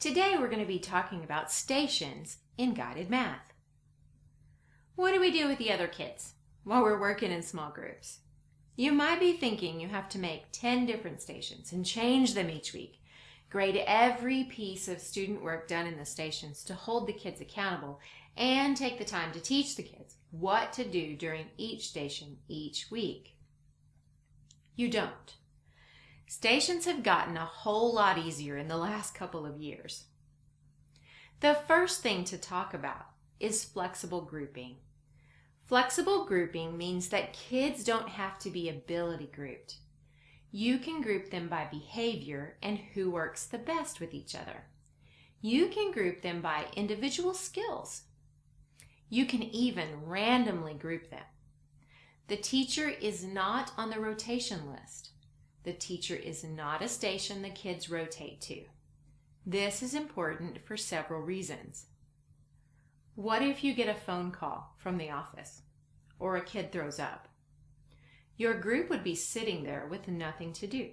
Today we're going to be talking about stations in guided math. What do we do with the other kids while we're working in small groups? You might be thinking you have to make 10 different stations and change them each week. Grade every piece of student work done in the stations to hold the kids accountable and take the time to teach the kids what to do during each station each week. You don't. Stations have gotten a whole lot easier in the last couple of years. The first thing to talk about is flexible grouping. Flexible grouping means that kids don't have to be ability grouped. You can group them by behavior and who works the best with each other. You can group them by individual skills. You can even randomly group them. The teacher is not on the rotation list. The teacher is not a station the kids rotate to. This is important for several reasons. What if you get a phone call from the office or a kid throws up? Your group would be sitting there with nothing to do.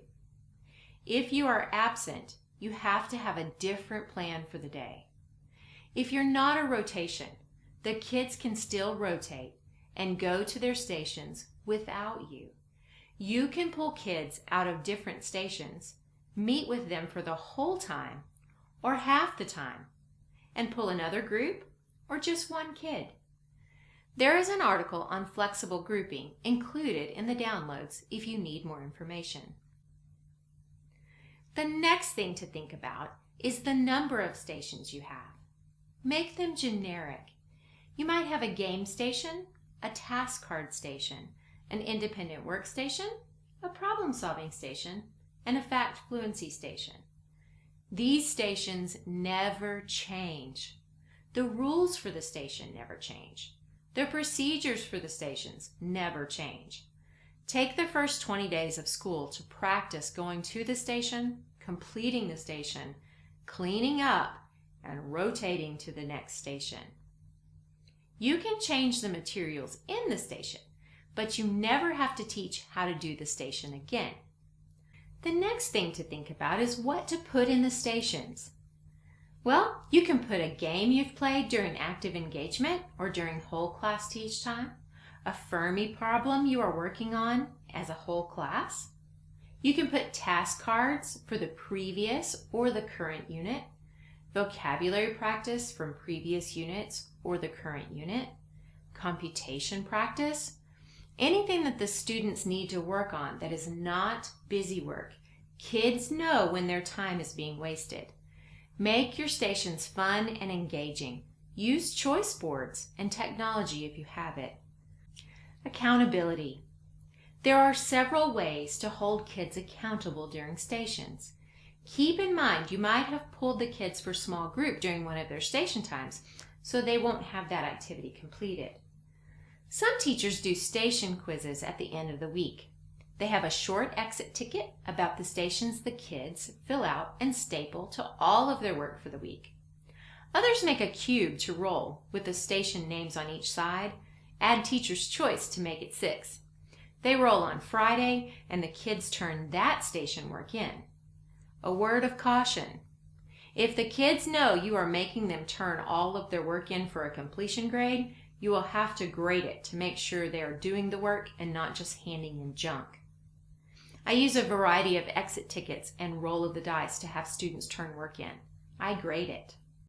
If you are absent, you have to have a different plan for the day. If you're not a rotation, the kids can still rotate and go to their stations without you. You can pull kids out of different stations, meet with them for the whole time or half the time, and pull another group or just one kid. There is an article on flexible grouping included in the downloads if you need more information. The next thing to think about is the number of stations you have. Make them generic. You might have a game station, a task card station, an independent workstation, a problem-solving station, and a fact fluency station. These stations never change. The rules for the station never change. The procedures for the stations never change. Take the first 20 days of school to practice going to the station, completing the station, cleaning up, and rotating to the next station. You can change the materials in the station, but you never have to teach how to do the station again. The next thing to think about is what to put in the stations. Well, you can put a game you've played during active engagement or during whole class teach time, a Fermi problem you are working on as a whole class. You can put task cards for the previous or the current unit, vocabulary practice from previous units or the current unit, computation practice, anything that the students need to work on that is not busy work. Kids know when their time is being wasted. Make your stations fun and engaging. Use choice boards and technology if you have it. Accountability. There are several ways to hold kids accountable during stations. Keep in mind you might have pulled the kids for small group during one of their station times, so they won't have that activity completed. Some teachers do station quizzes at the end of the week. They have a short exit ticket about the stations the kids fill out and staple to all of their work for the week. Others make a cube to roll with the station names on each side, add teacher's choice to make it 6. They roll on Friday and the kids turn that station work in. A word of caution. If the kids know you are making them turn all of their work in for a completion grade, you will have to grade it to make sure they are doing the work and not just handing in junk. I use a variety of exit tickets and roll of the dice to have students turn work in. I grade it.